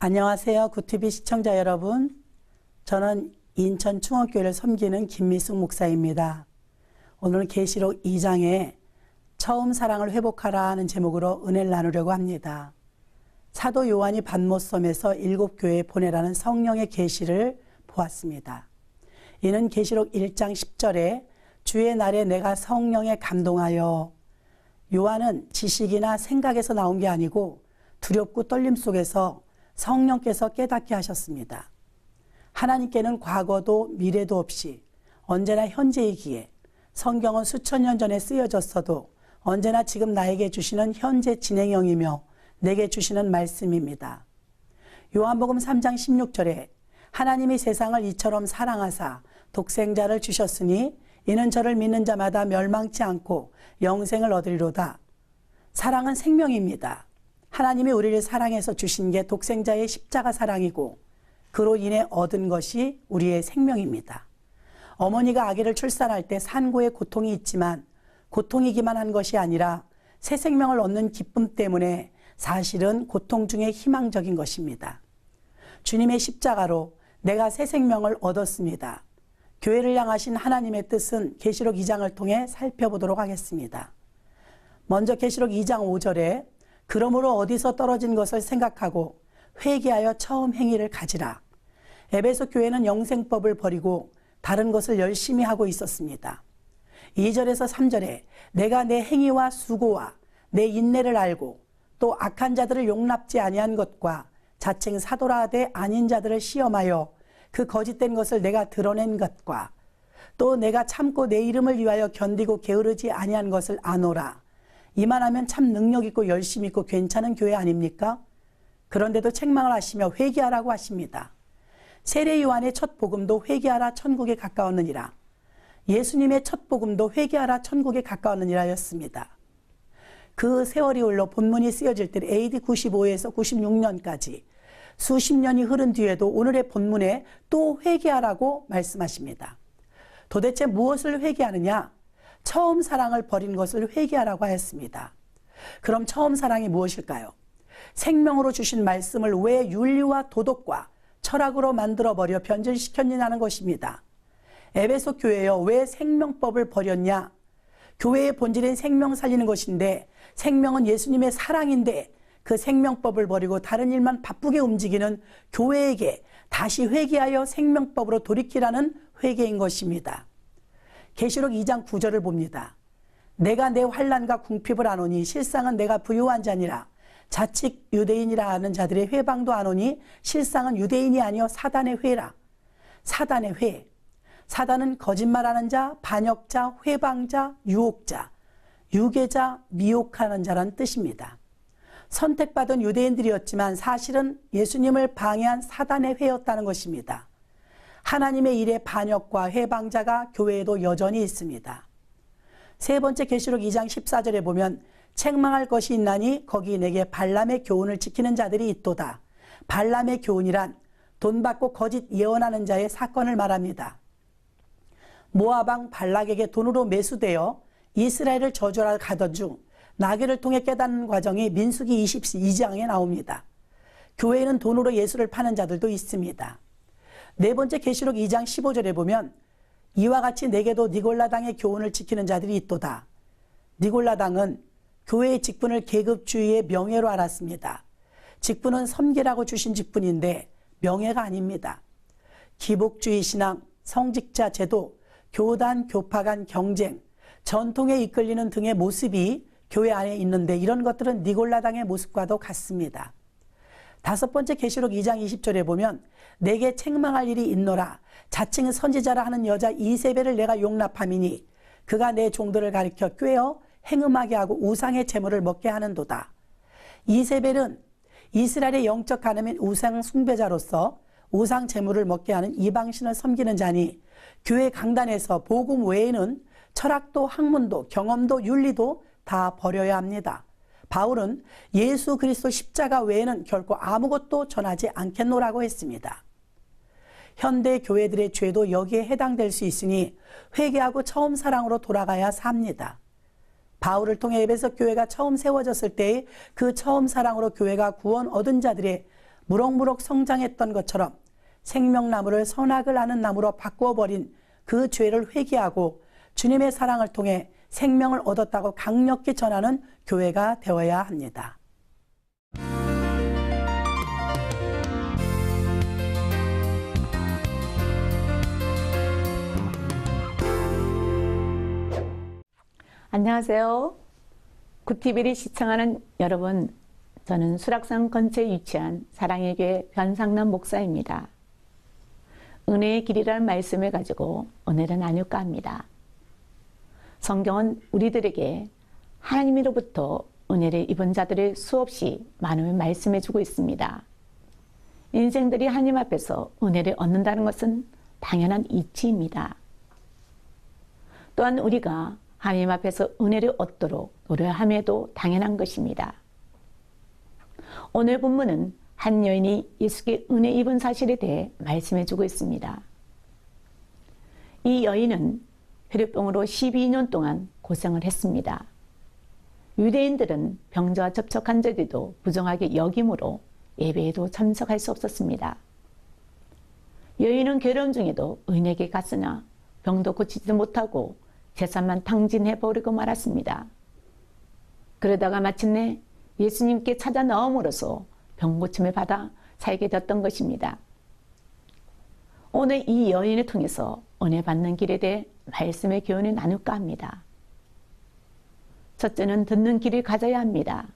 안녕하세요. 구TV 시청자 여러분. 저는 인천 충원교회를 섬기는 김미숙 목사입니다. 오늘은 계시록 2장에 처음 사랑을 회복하라 하는 제목으로 은혜를 나누려고 합니다. 사도 요한이 받모섬에서 7교회에 보내라는 성령의 계시를 보았습니다. 이는 계시록 1장 10절에 주의 날에 내가 성령에 감동하여, 요한은 지식이나 생각에서 나온 게 아니고 두렵고 떨림 속에서 성령께서 깨닫게 하셨습니다. 하나님께는 과거도 미래도 없이 언제나 현재이기에 성경은 수천 년 전에 쓰여졌어도 언제나 지금 나에게 주시는 현재 진행형이며 내게 주시는 말씀입니다. 요한복음 3장 16절에 하나님이 세상을 이처럼 사랑하사 독생자를 주셨으니 이는 저를 믿는 자마다 멸망치 않고 영생을 얻으리로다. 사랑은 생명입니다. 하나님이 우리를 사랑해서 주신 게 독생자의 십자가 사랑이고 그로 인해 얻은 것이 우리의 생명입니다. 어머니가 아기를 출산할 때 산고의 고통이 있지만 고통이기만 한 것이 아니라 새 생명을 얻는 기쁨 때문에 사실은 고통 중에 희망적인 것입니다. 주님의 십자가로 내가 새 생명을 얻었습니다. 교회를 향하신 하나님의 뜻은 계시록 2장을 통해 살펴보도록 하겠습니다. 먼저 계시록 2장 5절에 그러므로 어디서 떨어진 것을 생각하고 회개하여 처음 행위를 가지라. 에베소 교회는 영생법을 버리고 다른 것을 열심히 하고 있었습니다. 2절에서 3절에 내가 내 행위와 수고와 내 인내를 알고 또 악한 자들을 용납지 아니한 것과 자칭 사도라 하되 아닌 자들을 시험하여 그 거짓된 것을 내가 드러낸 것과 또 내가 참고 내 이름을 위하여 견디고 게으르지 아니한 것을 아노라. 이만하면 참 능력 있고 열심 있고 괜찮은 교회 아닙니까? 그런데도 책망을 하시며 회개하라고 하십니다. 세례 요한의 첫 복음도 회개하라 천국에 가까웠느니라. 예수님의 첫 복음도 회개하라 천국에 가까웠느니라 였습니다. 그 세월이 흘러 본문이 쓰여질 때 AD 95에서 96년까지 수십 년이 흐른 뒤에도 오늘의 본문에 또 회개하라고 말씀하십니다. 도대체 무엇을 회개하느냐? 처음 사랑을 버린 것을 회개하라고 하였습니다. 그럼 처음 사랑이 무엇일까요? 생명으로 주신 말씀을 왜 윤리와 도덕과 철학으로 만들어버려 변질시켰느냐는 것입니다. 에베소 교회여 왜 생명법을 버렸냐? 교회의 본질인 생명 살리는 것인데 생명은 예수님의 사랑인데 그 생명법을 버리고 다른 일만 바쁘게 움직이는 교회에게 다시 회개하여 생명법으로 돌이키라는 회개인 것입니다. 계시록 2장 9절을 봅니다. 내가 내 환난과 궁핍을 아노니 실상은 내가 부유한 자니라. 자칫 유대인이라 하는 자들의 회방도 아노니 실상은 유대인이 아니요 사단의 회라. 사단의 회. 사단은 거짓말하는 자, 반역자, 회방자, 유혹자, 유괴자, 미혹하는 자라는 뜻입니다. 선택받은 유대인들이었지만 사실은 예수님을 방해한 사단의 회였다는 것입니다. 하나님의 일에 반역과 회방자가 교회에도 여전히 있습니다. 세 번째 계시록 2장 14절에 보면 책망할 것이 있나니 거기 내게 발람의 교훈을 지키는 자들이 있도다. 발람의 교훈이란 돈 받고 거짓 예언하는 자의 사건을 말합니다. 모압 왕 발락에게 돈으로 매수되어 이스라엘을 저주하러 가던 중 나귀를 통해 깨닫는 과정이 민수기 22장에 나옵니다. 교회에는 돈으로 예수를 파는 자들도 있습니다. 네 번째 계시록 2장 15절에 보면 이와 같이 내게도 니골라당의 교훈을 지키는 자들이 있도다. 니골라당은 교회의 직분을 계급주의의 명예로 알았습니다. 직분은 섬기라고 주신 직분인데 명예가 아닙니다. 기복주의 신앙, 성직자 제도, 교단, 교파 간 경쟁, 전통에 이끌리는 등의 모습이 교회 안에 있는데 이런 것들은 니골라당의 모습과도 같습니다. 다섯 번째 계시록 2장 20절에 보면 내게 책망할 일이 있노라. 자칭 선지자라 하는 여자 이세벨을 내가 용납함이니 그가 내 종들을 가리켜 꿰어 행음하게 하고 우상의 제물을 먹게 하는도다. 이세벨은 이스라엘의 영적 가늠인 우상 숭배자로서 우상 제물을 먹게 하는 이방신을 섬기는 자니 교회 강단에서 복음 외에는 철학도 학문도 경험도 윤리도 다 버려야 합니다. 바울은 예수 그리스도 십자가 외에는 결코 아무것도 전하지 않겠노라고 했습니다. 현대 교회들의 죄도 여기에 해당될 수 있으니 회개하고 처음 사랑으로 돌아가야 삽니다. 바울을 통해 에베소 교회가 처음 세워졌을 때의 그 처음 사랑으로 교회가 구원 얻은 자들의 무럭무럭 성장했던 것처럼 생명나무를 선악을 아는 나무로 바꾸어버린 그 죄를 회개하고 주님의 사랑을 통해 생명을 얻었다고 강력히 전하는 교회가 되어야 합니다. 안녕하세요. 굿TV를 시청하는 여러분, 저는 수락산 근처에 위치한 사랑의 교회 변상남 목사입니다. 은혜의 길이라는 말씀을 가지고 은혜를 나눌까 합니다. 성경은 우리들에게 하나님으로부터 은혜를 입은 자들을 수없이 많은 말씀해 주고 있습니다. 인생들이 하나님 앞에서 은혜를 얻는다는 것은 당연한 이치입니다. 또한 우리가 하나님 앞에서 은혜를 얻도록 노력함에도 당연한 것입니다. 오늘 본문은 한 여인이 예수께 은혜 입은 사실에 대해 말씀해 주고 있습니다. 이 여인은 혈류병으로 12년 동안 고생을 했습니다. 유대인들은 병자와 접촉한 자들도 부정하게 여김으로 예배에도 참석할 수 없었습니다. 여인은 결혼 중에도 의인에게 갔으나 병도 고치지 못하고 재산만 탕진해버리고 말았습니다. 그러다가 마침내 예수님께 찾아 나옴으로써 병고침을 받아 살게 됐던 것입니다. 오늘 이 여인을 통해서 은혜 받는 길에 대해 말씀의 교훈을 나눌까 합니다. 첫째는 듣는 길을 가져야 합니다.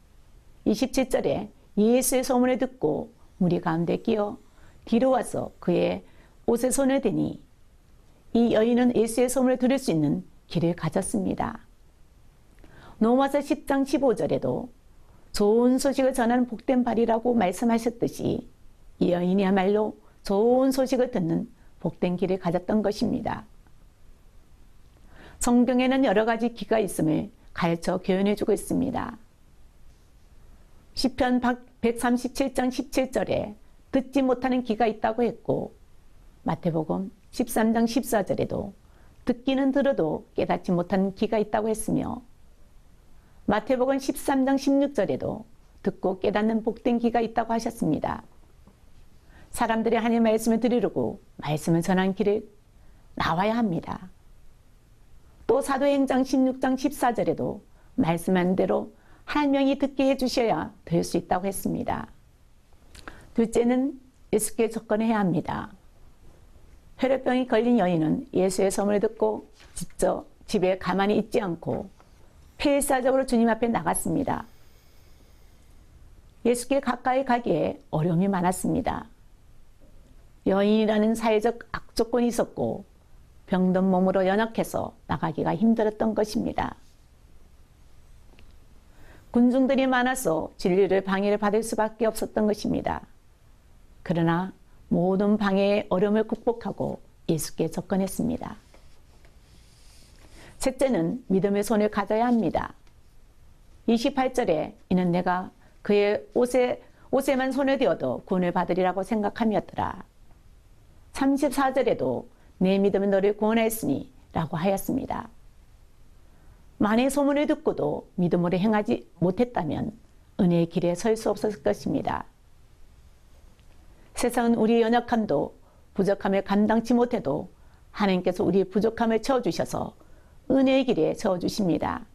27절에 예수의 소문을 듣고 무리 가운데 끼어 뒤로 와서 그의 옷에 손을 대니 이 여인은 예수의 소문을 들을 수 있는 길을 가졌습니다. 로마서 10장 15절에도 좋은 소식을 전하는 복된 발이라고 말씀하셨듯이 이 여인이야말로 좋은 소식을 듣는 복된 길을 가졌던 것입니다. 성경에는 여러 가지 기가 있음을 가르쳐 교훈해 주고 있습니다. 시편 137장 17절에 듣지 못하는 기가 있다고 했고 마태복음 13장 14절에도 듣기는 들어도 깨닫지 못하는 기가 있다고 했으며 마태복음 13장 16절에도 듣고 깨닫는 복된 기가 있다고 하셨습니다. 사람들이 하나님의 말씀을 들으려고 말씀을 전하는 길을 나와야 합니다. 또 사도행전 16장 14절에도 말씀한 대로 한 명이 듣게 해주셔야 될 수 있다고 했습니다. 둘째는 예수께 접근해야 합니다. 혈류병이 걸린 여인은 예수의 소문을 듣고 직접 집에 가만히 있지 않고 필사적으로 주님 앞에 나갔습니다. 예수께 가까이 가기에 어려움이 많았습니다. 여인이라는 사회적 악조건이 있었고 병든 몸으로 연약해서 나가기가 힘들었던 것입니다. 군중들이 많아서 진리를 방해를 받을 수밖에 없었던 것입니다. 그러나 모든 방해의 어려움을 극복하고 예수께 접근했습니다. 셋째는 믿음의 손을 가져야 합니다. 28절에 이는 내가 그의 옷에만 손을 대어도 구원을 받으리라고 생각함이었더라. 34절에도 내 믿음은 너를 구원하였으니 라고 하였습니다. 만일 소문을 듣고도 믿음으로 행하지 못했다면 은혜의 길에 설 수 없었을 것입니다. 세상은 우리의 연약함도 부족함을 감당치 못해도 하나님께서 우리의 부족함을 채워주셔서 은혜의 길에 세워주십니다.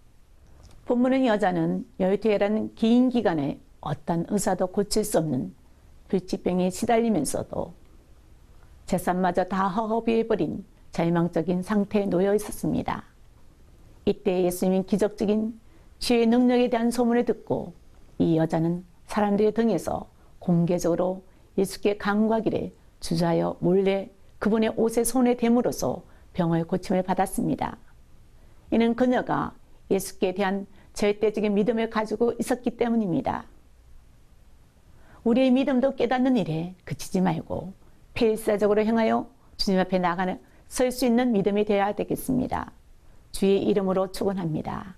본문의 여자는 열퇴라는 긴 기간에 어떤 의사도 고칠 수 없는 불치병에 시달리면서도 재산마저 다 허비해버린 절망적인 상태에 놓여 있었습니다. 이때 예수님은 기적적인 치유의 능력에 대한 소문을 듣고 이 여자는 사람들의 등에서 공개적으로 예수께 간구하기를 주저하여 몰래 그분의 옷에 손에 댐으로써 병을 고침을 받았습니다. 이는 그녀가 예수께 대한 절대적인 믿음을 가지고 있었기 때문입니다. 우리의 믿음도 깨닫는 일에 그치지 말고 필사적으로 행하여 주님 앞에 나가는 설 수 있는 믿음이 되어야 되겠습니다. 주의 이름으로 축원합니다.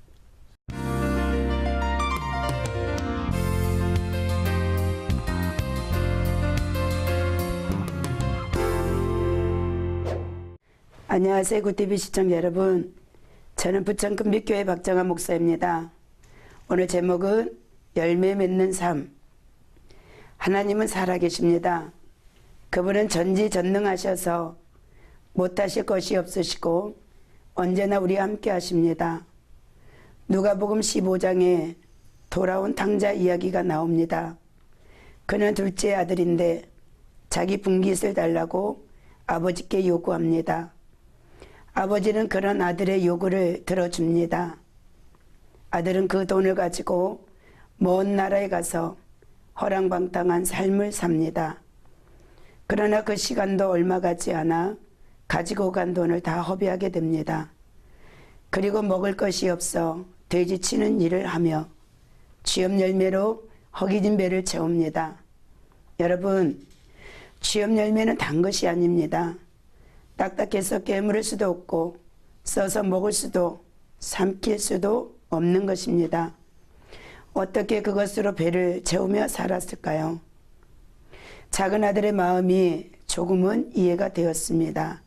안녕하세요. 굿TV 시청자 여러분. 저는 부천 금빛교회 박정환 목사입니다. 오늘 제목은 열매 맺는 삶. 하나님은 살아계십니다. 그분은 전지전능하셔서 못하실 것이 없으시고 언제나 우리와 함께 하십니다. 누가복음 15장에 돌아온 탕자 이야기가 나옵니다. 그는 둘째 아들인데 자기 분깃을 달라고 아버지께 요구합니다. 아버지는 그런 아들의 요구를 들어줍니다. 아들은 그 돈을 가지고 먼 나라에 가서 허랑방탕한 삶을 삽니다. 그러나 그 시간도 얼마 가지 않아 가지고 간 돈을 다 허비하게 됩니다. 그리고 먹을 것이 없어 돼지치는 일을 하며 취업 열매로 허기진 배를 채웁니다. 여러분, 취업 열매는 단 것이 아닙니다. 딱딱해서 깨물을 수도 없고 써서 먹을 수도 삼킬 수도 없는 것입니다. 어떻게 그것으로 배를 채우며 살았을까요? 작은 아들의 마음이 조금은 이해가 되었습니다.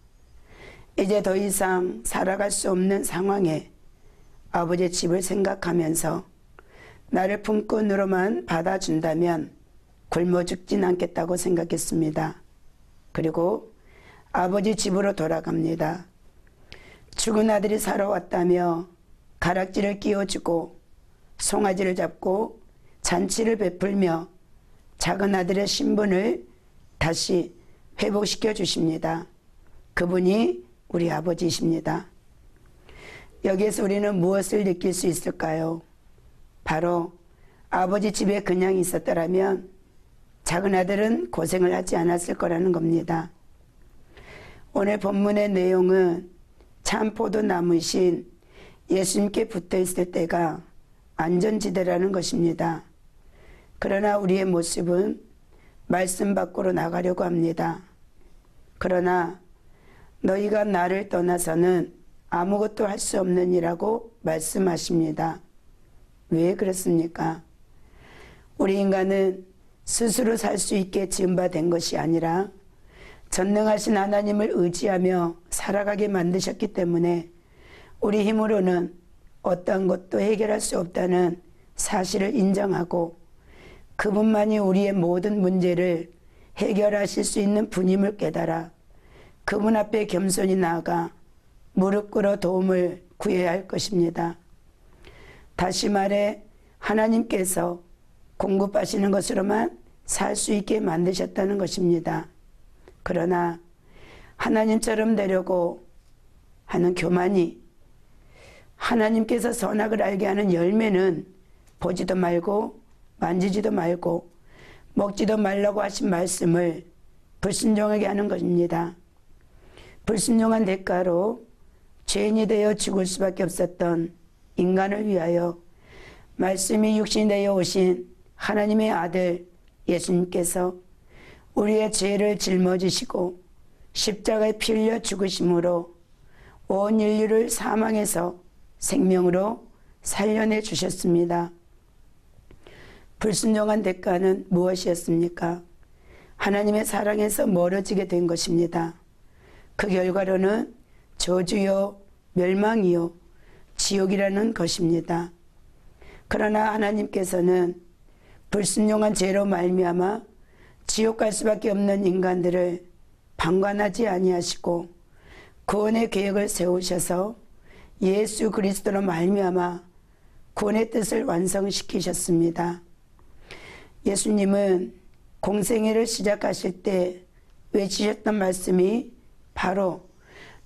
이제 더 이상 살아갈 수 없는 상황에 아버지의 집을 생각하면서 나를 품꾼으로만 받아준다면 굶어 죽진 않겠다고 생각했습니다. 그리고 아버지 집으로 돌아갑니다. 죽은 아들이 살아왔다며 가락지를 끼워주고 송아지를 잡고 잔치를 베풀며 작은 아들의 신분을 다시 회복시켜 주십니다. 그분이 우리 아버지이십니다. 여기에서 우리는 무엇을 느낄 수 있을까요? 바로 아버지 집에 그냥 있었더라면 작은 아들은 고생을 하지 않았을 거라는 겁니다. 오늘 본문의 내용은 참 포도나무이신 예수님께 붙어 있을 때가 안전지대라는 것입니다. 그러나 우리의 모습은 말씀 밖으로 나가려고 합니다. 그러나 너희가 나를 떠나서는 아무것도 할 수 없느니라고 말씀하십니다. 왜 그렇습니까? 우리 인간은 스스로 살 수 있게 지은 바 된 것이 아니라 전능하신 하나님을 의지하며 살아가게 만드셨기 때문에 우리 힘으로는 어떤 것도 해결할 수 없다는 사실을 인정하고 그분만이 우리의 모든 문제를 해결하실 수 있는 분임을 깨달아 그분 앞에 겸손히 나아가 무릎 꿇어 도움을 구해야 할 것입니다. 다시 말해 하나님께서 공급하시는 것으로만 살 수 있게 만드셨다는 것입니다. 그러나 하나님처럼 되려고 하는 교만이 하나님께서 선악을 알게 하는 열매는 보지도 말고 만지지도 말고 먹지도 말라고 하신 말씀을 불순종하게 하는 것입니다. 불순종한 대가로 죄인이 되어 죽을 수밖에 없었던 인간을 위하여 말씀이 육신이 되어 오신 하나님의 아들 예수님께서 우리의 죄를 짊어지시고 십자가에 피 흘려 죽으심으로 온 인류를 사망에서 생명으로 살려내 주셨습니다. 불순종한 대가는 무엇이었습니까? 하나님의 사랑에서 멀어지게 된 것입니다. 그 결과로는 저주요 멸망이요 지옥이라는 것입니다. 그러나 하나님께서는 불순종한 죄로 말미암아 지옥 갈 수밖에 없는 인간들을 방관하지 아니하시고 구원의 계획을 세우셔서 예수 그리스도로 말미암아 구원의 뜻을 완성시키셨습니다. 예수님은 공생애를 시작하실 때 외치셨던 말씀이 바로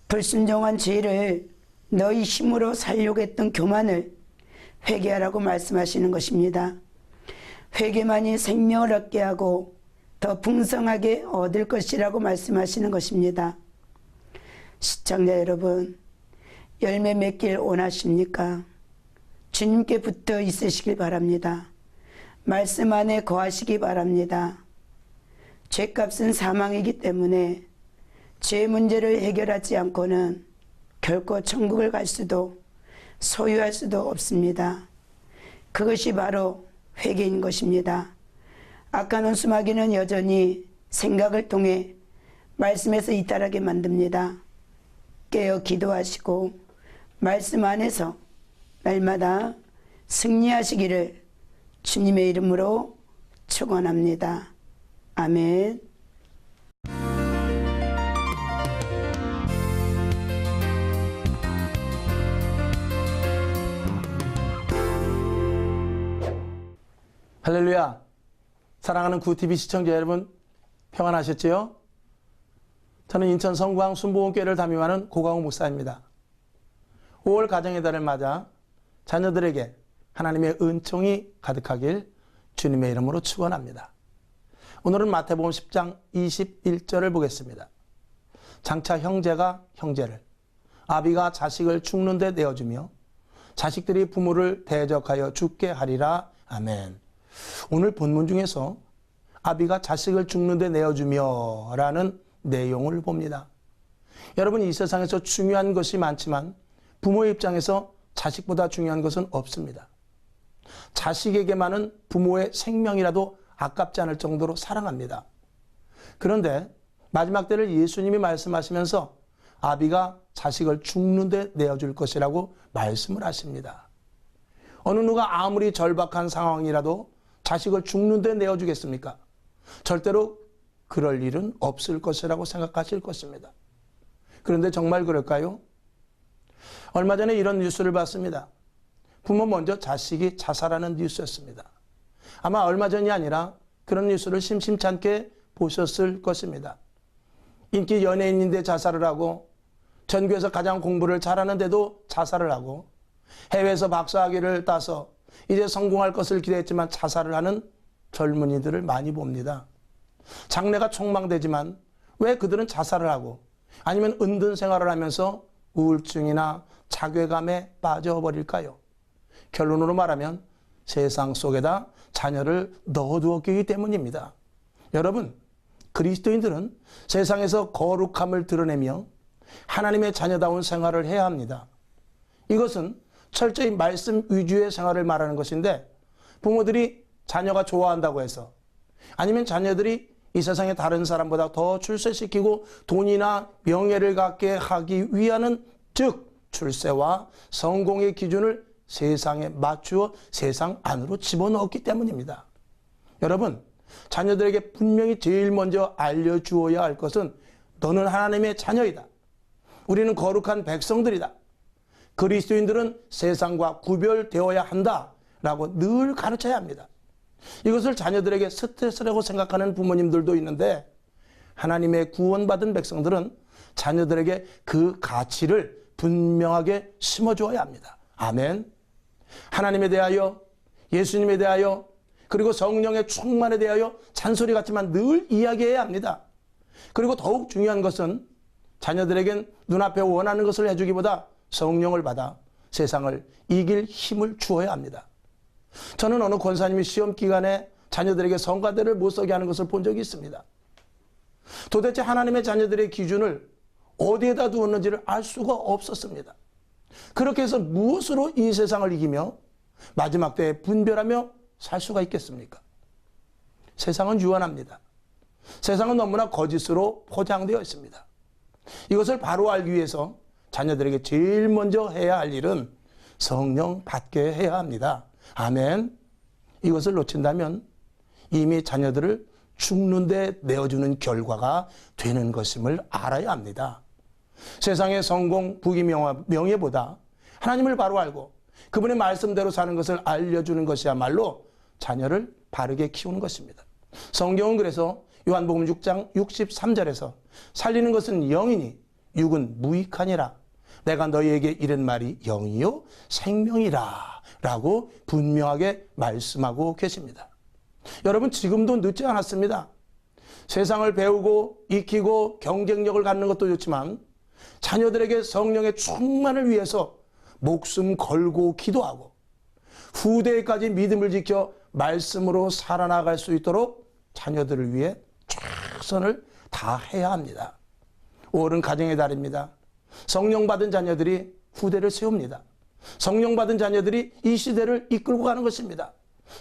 불순종한 죄를 너희 힘으로 살려고 했던 교만을 회개하라고 말씀하시는 것입니다. 회개만이 생명을 얻게 하고 더 풍성하게 얻을 것이라고 말씀하시는 것입니다. 시청자 여러분, 열매 맺길 원하십니까? 주님께 붙어 있으시길 바랍니다. 말씀 안에 거하시기 바랍니다. 죄값은 사망이기 때문에 죄 문제를 해결하지 않고는 결코 천국을 갈 수도 소유할 수도 없습니다. 그것이 바로 회개인 것입니다. 악한 원수마귀는 여전히 생각을 통해 말씀에서 이탈하게 만듭니다. 깨어 기도하시고 말씀 안에서 날마다 승리하시기를 주님의 이름으로 축원합니다. 아멘. 할렐루야. 사랑하는 구TV 시청자 여러분, 평안하셨지요? 저는 인천 성광 순복음교회를 담임하는 고강우 목사입니다. 5월 가정의 달을 맞아 자녀들에게 하나님의 은총이 가득하길 주님의 이름으로 축원합니다. 오늘은 마태복음 10장 21절을 보겠습니다. 장차 형제가 형제를, 아비가 자식을 죽는 데 내어주며 자식들이 부모를 대적하여 죽게 하리라. 아멘. 오늘 본문 중에서 아비가 자식을 죽는 데 내어주며 라는 내용을 봅니다. 여러분, 이 세상에서 중요한 것이 많지만 부모의 입장에서 자식보다 중요한 것은 없습니다. 자식에게만은 부모의 생명이라도 아깝지 않을 정도로 사랑합니다. 그런데 마지막 때를 예수님이 말씀하시면서 아비가 자식을 죽는 데 내어줄 것이라고 말씀을 하십니다. 어느 누가 아무리 절박한 상황이라도 자식을 죽는 데 내어주겠습니까? 절대로 그럴 일은 없을 것이라고 생각하실 것입니다. 그런데 정말 그럴까요? 얼마 전에 이런 뉴스를 봤습니다. 부모 먼저 자식이 자살하는 뉴스였습니다. 아마 얼마 전이 아니라 그런 뉴스를 심심찮게 보셨을 것입니다. 인기 연예인인데 자살을 하고, 전교에서 가장 공부를 잘하는데도 자살을 하고, 해외에서 박사학위를 따서 이제 성공할 것을 기대했지만 자살을 하는 젊은이들을 많이 봅니다. 장래가 촉망되지만 왜 그들은 자살을 하고 아니면 은둔 생활을 하면서 우울증이나 자괴감에 빠져버릴까요? 결론으로 말하면 세상 속에다 자녀를 넣어두었기 때문입니다. 여러분, 그리스도인들은 세상에서 거룩함을 드러내며 하나님의 자녀다운 생활을 해야 합니다. 이것은 철저히 말씀 위주의 생활을 말하는 것인데, 부모들이 자녀가 좋아한다고 해서, 아니면 자녀들이 이 세상의 다른 사람보다 더 출세시키고 돈이나 명예를 갖게 하기 위하는, 즉 출세와 성공의 기준을 세상에 맞추어 세상 안으로 집어넣었기 때문입니다. 여러분, 자녀들에게 분명히 제일 먼저 알려주어야 할 것은 너는 하나님의 자녀이다. 우리는 거룩한 백성들이다. 그리스도인들은 세상과 구별되어야 한다라고 늘 가르쳐야 합니다. 이것을 자녀들에게 스트레스라고 생각하는 부모님들도 있는데, 하나님의 구원받은 백성들은 자녀들에게 그 가치를 분명하게 심어주어야 합니다. 아멘. 하나님에 대하여, 예수님에 대하여, 그리고 성령의 충만에 대하여 잔소리 같지만 늘 이야기해야 합니다. 그리고 더욱 중요한 것은 자녀들에겐 눈앞에 원하는 것을 해주기보다 성령을 받아 세상을 이길 힘을 주어야 합니다. 저는 어느 권사님이 시험 기간에 자녀들에게 성가대를 못 서게 하는 것을 본 적이 있습니다. 도대체 하나님의 자녀들의 기준을 어디에다 두었는지를 알 수가 없었습니다. 그렇게 해서 무엇으로 이 세상을 이기며 마지막 때에 분별하며 살 수가 있겠습니까? 세상은 유한합니다. 세상은 너무나 거짓으로 포장되어 있습니다. 이것을 바로 알기 위해서 자녀들에게 제일 먼저 해야 할 일은 성령 받게 해야 합니다. 아멘. 이것을 놓친다면 이미 자녀들을 죽는 데 내어주는 결과가 되는 것임을 알아야 합니다. 세상의 성공, 부귀, 명예보다 하나님을 바로 알고 그분의 말씀대로 사는 것을 알려주는 것이야말로 자녀를 바르게 키우는 것입니다. 성경은 그래서 요한복음 6장 63절에서 살리는 것은 영이니 육은 무익하니라. 내가 너희에게 이른 말이 영이요 생명이라 라고 분명하게 말씀하고 계십니다. 여러분, 지금도 늦지 않았습니다. 세상을 배우고 익히고 경쟁력을 갖는 것도 좋지만 자녀들에게 성령의 충만을 위해서 목숨 걸고 기도하고 후대까지 믿음을 지켜 말씀으로 살아나갈 수 있도록 자녀들을 위해 최선을 다해야 합니다. 5월은 가정의 달입니다. 성령 받은 자녀들이 후대를 세웁니다. 성령 받은 자녀들이 이 시대를 이끌고 가는 것입니다.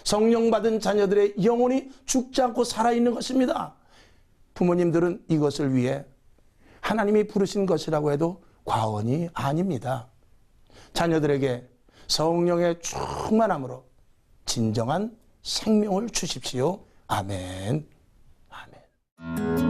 성령 받은 자녀들의 영혼이 죽지 않고 살아있는 것입니다. 부모님들은 이것을 위해 하나님이 부르신 것이라고 해도 과언이 아닙니다. 자녀들에게 성령의 충만함으로 진정한 생명을 주십시오. 아멘. 아멘. 니다